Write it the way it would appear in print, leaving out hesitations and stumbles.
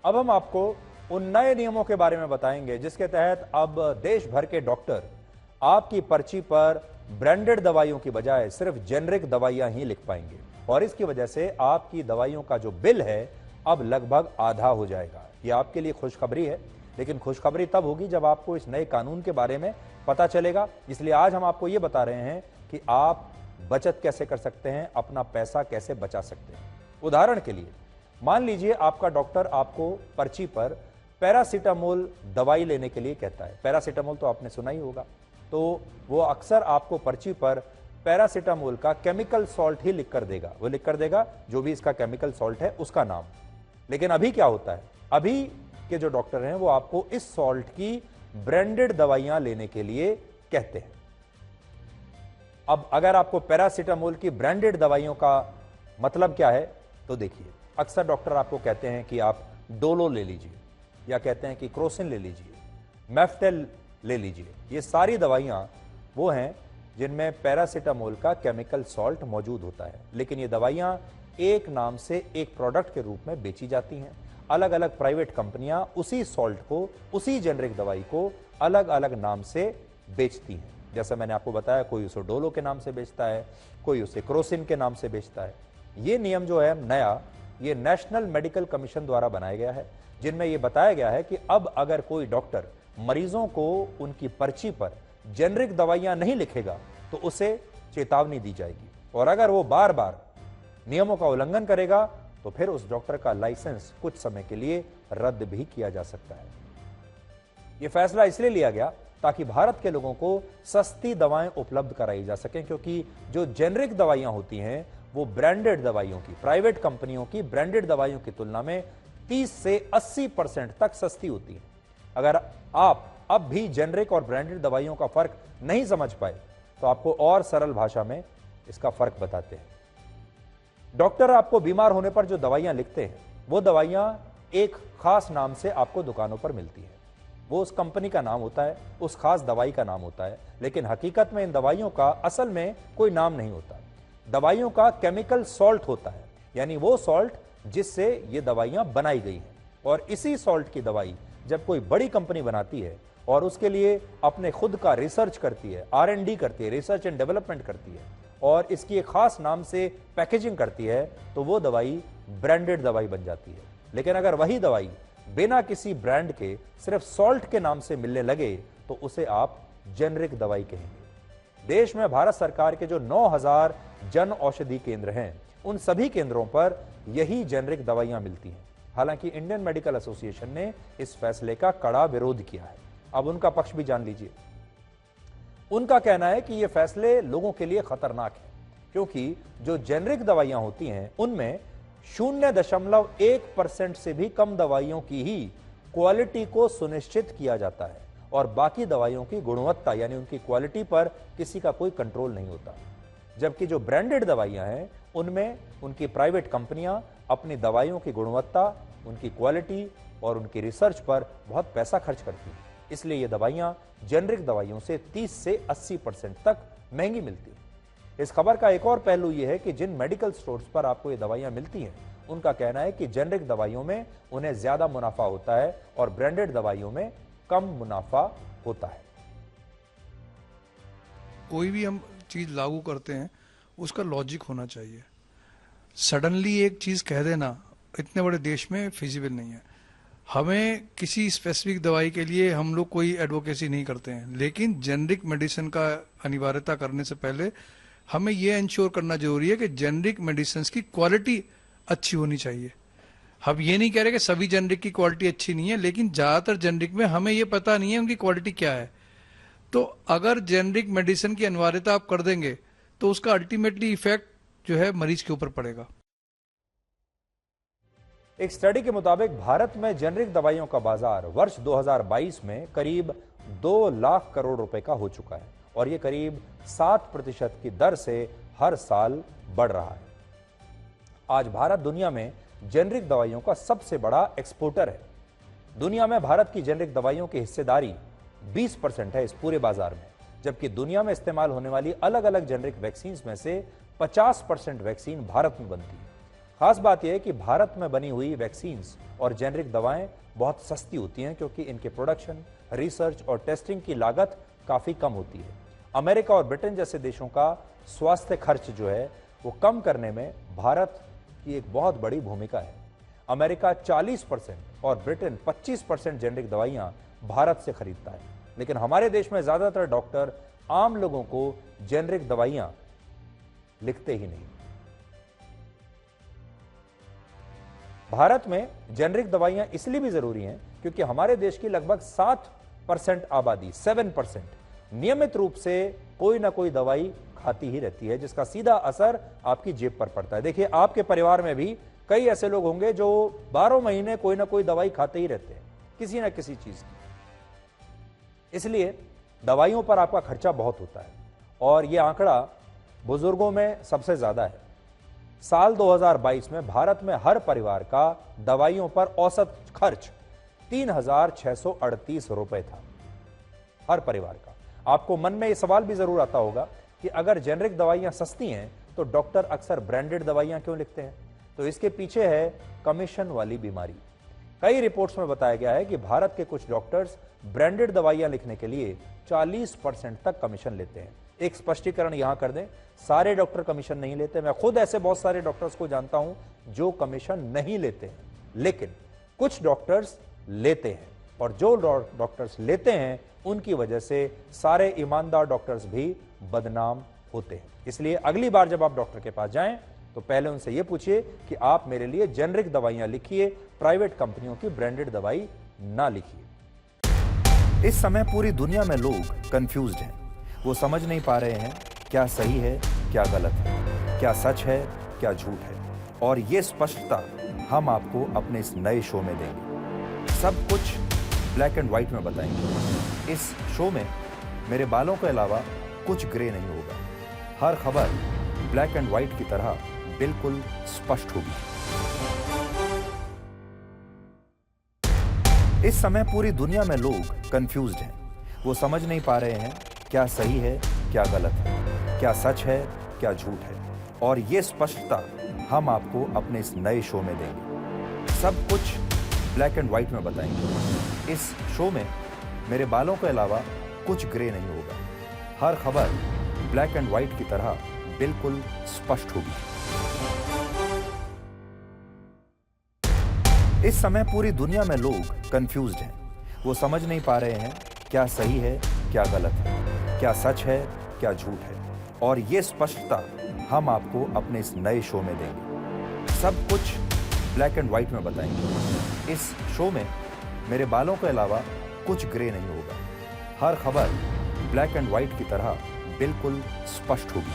अब हम आपको उन नए नियमों के बारे में बताएंगे जिसके तहत अब देश भर के डॉक्टर आपकी पर्ची पर ब्रांडेड दवाइयों की बजाय सिर्फ जेनरिक दवाइयां ही लिख पाएंगे और इसकी वजह से आपकी दवाइयों का जो बिल है अब लगभग आधा हो जाएगा। यह आपके लिए खुशखबरी है, लेकिन खुशखबरी तब होगी जब आपको इस नए कानून के बारे में पता चलेगा। इसलिए आज हम आपको यह बता रहे हैं कि आप बचत कैसे कर सकते हैं, अपना पैसा कैसे बचा सकते हैं। उदाहरण के लिए मान लीजिए आपका डॉक्टर आपको पर्ची पर पैरासीटामोल दवाई लेने के लिए कहता है। पैरासीटामोल तो आपने सुना ही होगा, तो वो अक्सर आपको पर्ची पर पैरासीटामोल का केमिकल सॉल्ट ही लिख कर देगा। वो लिख कर देगा जो भी इसका केमिकल सॉल्ट है उसका नाम। लेकिन अभी क्या होता है, अभी के जो डॉक्टर हैं वो आपको इस सॉल्ट की ब्रांडेड दवाइयां लेने के लिए कहते हैं। अब अगर आपको पैरासीटामोल की ब्रांडेड दवाइयों का मतलब क्या है तो देखिए, अक्सर डॉक्टर आपको कहते हैं कि आप डोलो ले लीजिए, या कहते हैं कि क्रोसिन ले लीजिए, मेफ्टेल ले लीजिए। ये सारी दवाइयां वो हैं जिनमें पैरासीटामोल का केमिकल सॉल्ट मौजूद होता है, लेकिन ये दवाइयां एक नाम से एक प्रोडक्ट के रूप में बेची जाती हैं। अलग अलग प्राइवेट कंपनियां उसी सॉल्ट को, उसी जेनरिक दवाई को अलग अलग नाम से बेचती हैं। जैसा मैंने आपको बताया, कोई उसे डोलो के नाम से बेचता है, कोई उसे क्रोसिन के नाम से बेचता है। ये नियम जो है नया, ये नेशनल मेडिकल कमीशन द्वारा बनाया गया है, जिनमें यह बताया गया है कि अब अगर कोई डॉक्टर मरीजों को उनकी पर्ची पर जेनरिक दवाइयां नहीं लिखेगा तो उसे चेतावनी दी जाएगी, और अगर वो बार बार नियमों का उल्लंघन करेगा तो फिर उस डॉक्टर का लाइसेंस कुछ समय के लिए रद्द भी किया जा सकता है। यह फैसला इसलिए लिया गया ताकि भारत के लोगों को सस्ती दवाएं उपलब्ध कराई जा सकें, क्योंकि जो जेनरिक दवाइयां होती हैं वो ब्रांडेड दवाइयों की, प्राइवेट कंपनियों की ब्रांडेड दवाइयों की तुलना में 30 से 80% तक सस्ती होती है। अगर आप अब भी जेनरिक और ब्रांडेड दवाइयों का फर्क नहीं समझ पाए तो आपको और सरल भाषा में इसका फर्क बताते हैं। डॉक्टर आपको बीमार होने पर जो दवाइयां लिखते हैं वो दवाइयां एक खास नाम से आपको दुकानों पर मिलती है। वो उस कंपनी का नाम होता है, उस खास दवाई का नाम होता है, लेकिन हकीकत में इन दवाइयों का असल में कोई नाम नहीं होता। दवाइयों का केमिकल सॉल्ट होता है, यानी वो सॉल्ट जिससे ये दवाइयां बनाई गई हैं। और इसी सॉल्ट की दवाई जब कोई बड़ी कंपनी बनाती है और उसके लिए अपने खुद का रिसर्च करती है, R&D करती है, रिसर्च एंड डेवलपमेंट करती है, और इसकी एक खास नाम से पैकेजिंग करती है, तो वो दवाई ब्रांडेड दवाई बन जाती है। लेकिन अगर वही दवाई बिना किसी ब्रांड के सिर्फ सॉल्ट के नाम से मिलने लगे तो उसे आप जेनरिक दवाई कहेंगे। देश में भारत सरकार के जो 9000 जन औषधि केंद्र हैं, उन सभी केंद्रों पर यही जेनरिक दवाइयां मिलती हैं। हालांकि इंडियन मेडिकल एसोसिएशन ने इस फैसले का कड़ा विरोध किया है। अब उनका पक्ष भी जान लीजिए। उनका कहना है कि यह फैसले लोगों के लिए खतरनाक है, क्योंकि जो जेनरिक दवाइयां होती हैं उनमें 0.1% से भी कम दवाइयों की ही क्वालिटी को सुनिश्चित किया जाता है, और बाकी दवाइयों की गुणवत्ता यानी उनकी क्वालिटी पर किसी का कोई कंट्रोल नहीं होता। जबकि जो ब्रांडेड दवाइयां हैं उनमें उनकी प्राइवेट कंपनियां अपनी दवाइयों की गुणवत्ता, उनकी क्वालिटी और उनकी रिसर्च पर बहुत पैसा खर्च करती हैं। इसलिए ये दवाइयां जेनरिक दवाइयों से 30 से 80% तक महंगी मिलती हैं। इस खबर का एक और पहलू यह है कि जिन मेडिकल स्टोर्स पर आपको ये दवाइयां मिलती हैं, उनका कहना है कि जेनरिक दवाइयों में उन्हें ज्यादा मुनाफा होता है और ब्रांडेड दवाइयों में कम मुनाफा होता है। कोई भी हम चीज लागू करते हैं उसका लॉजिक होना चाहिए। सडनली एक चीज कह देना इतने बड़े देश में फिजिबल नहीं है। हमें किसी स्पेसिफिक दवाई के लिए हम लोग कोई एडवोकेसी नहीं करते हैं, लेकिन जेनरिक मेडिसिन का अनिवार्यता करने से पहले हमें यह इंश्योर करना जरूरी है कि जेनरिक मेडिसिन की क्वालिटी अच्छी होनी चाहिए। हम ये नहीं कह रहे कि सभी जेनरिक की क्वालिटी अच्छी नहीं है, लेकिन ज्यादातर जेनरिक में हमें ये पता नहीं है उनकी क्वालिटी क्या है। तो अगर जेनरिक मेडिसिन की अनिवार्यता आप कर देंगे तो उसका अल्टीमेटली इफेक्ट जो है मरीज के ऊपर पड़ेगा। एक स्टडी के मुताबिक भारत में जेनरिक दवाइयों का बाजार वर्ष 2022 में करीब 2 लाख करोड़ रुपए का हो चुका है, और यह करीब 7% की दर से हर साल बढ़ रहा है। आज भारत दुनिया में जेनरिक दवाइयों का सबसे बड़ा एक्सपोर्टर है। दुनिया में भारत की जेनरिक दवाइयों की हिस्सेदारी 20% है इस पूरे बाजार में, जबकि दुनिया में इस्तेमाल होने वाली अलग अलग जेनरिक वैक्सीन में से 50% वैक्सीन भारत में बनती है। खास बात यह है कि भारत में बनी हुई वैक्सीन्स और जेनरिक दवाएं बहुत सस्ती होती हैं क्योंकि इनके प्रोडक्शन, रिसर्च और टेस्टिंग की लागत काफी कम होती है। अमेरिका और ब्रिटेन जैसे देशों का स्वास्थ्य खर्च जो है वो कम करने में भारत की एक बहुत बड़ी भूमिका है। अमेरिका 40% और ब्रिटेन 25% जेनरिक दवाइयां भारत से खरीदता है, लेकिन हमारे देश में ज्यादातर डॉक्टर आम लोगों को जेनरिक दवाइयां लिखते ही नहीं। भारत में जेनरिक दवाइयां इसलिए भी जरूरी हैं क्योंकि हमारे देश की लगभग 7% आबादी 7% नियमित रूप से कोई ना कोई दवाई खाती ही रहती है, जिसका सीधा असर आपकी जेब पर पड़ता है। देखिए, आपके परिवार में भी कई ऐसे लोग होंगे जो 12 महीने कोई ना कोई दवाई खाते ही रहते हैं, किसी ना किसी चीज की। इसलिए दवाइयों पर आपका खर्चा बहुत होता है और यह आंकड़ा बुजुर्गों में सबसे ज्यादा है। साल 2022 में भारत में हर परिवार का दवाइयों पर औसत खर्च 3,638 रुपए था, हर परिवार का। आपको मन में यह सवाल भी जरूर आता होगा कि अगर जेनरिक दवाइयां सस्ती हैं तो डॉक्टर अक्सर ब्रांडेड दवाइयां क्यों लिखते हैं? तो इसके पीछे है कमीशन वाली बीमारी। कई रिपोर्ट्स में बताया गया है कि भारत के कुछ डॉक्टर्स ब्रांडेड दवाइयां लिखने के लिए 40% तक कमीशन लेते हैं। एक स्पष्टीकरण यहां कर दें, सारे डॉक्टर कमीशन नहीं लेते। मैं खुद ऐसे बहुत सारे डॉक्टर्स को जानता हूं जो कमीशन नहीं लेते हैं, लेकिन कुछ डॉक्टर्स लेते हैं और जो डॉक्टर्स लेते हैं उनकी वजह से सारे ईमानदार डॉक्टर्स भी बदनाम होते हैं। इसलिए अगली बार जब आप डॉक्टर के पास जाएं तो पहले उनसे यह पूछिए कि आप मेरे लिए जेनरिक दवाइयां लिखिए, प्राइवेट कंपनियों की ब्रांडेड दवाई ना लिखिए। इस समय पूरी दुनिया में लोग कंफ्यूज्ड हैं। वो समझ नहीं पा रहे हैं क्या सही है, क्या गलत है, क्या सच है, क्या झूठ है। और ये स्पष्टता हम आपको अपने इस नए शो में देंगे। सब कुछ ब्लैक एंड व्हाइट में बताएंगे। इस शो में मेरे बालों के अलावा कुछ ग्रे नहीं होगा। हर खबर ब्लैक एंड व्हाइट की तरह बिल्कुल स्पष्ट होगी। इस समय पूरी दुनिया में लोग कंफ्यूज्ड हैं। वो समझ नहीं पा रहे हैं क्या सही है, क्या गलत है, क्या सच है, क्या झूठ है। और ये स्पष्टता हम आपको अपने इस नए शो में देंगे। सब कुछ ब्लैक एंड व्हाइट में बताएंगे। इस शो में मेरे बालों के अलावा कुछ ग्रे नहीं होगा। हर खबर ब्लैक एंड व्हाइट की तरह बिल्कुल स्पष्ट होगी। इस समय पूरी दुनिया में लोग कंफ्यूज्ड हैं। वो समझ नहीं पा रहे हैं क्या सही है, क्या गलत है, क्या सच है, क्या झूठ है। और ये स्पष्टता हम आपको अपने इस नए शो में देंगे। सब कुछ ब्लैक एंड व्हाइट में बताएंगे। इस शो में मेरे बालों के अलावा कुछ ग्रे नहीं होगा। हर खबर ब्लैक एंड व्हाइट की तरह बिल्कुल स्पष्ट होगी।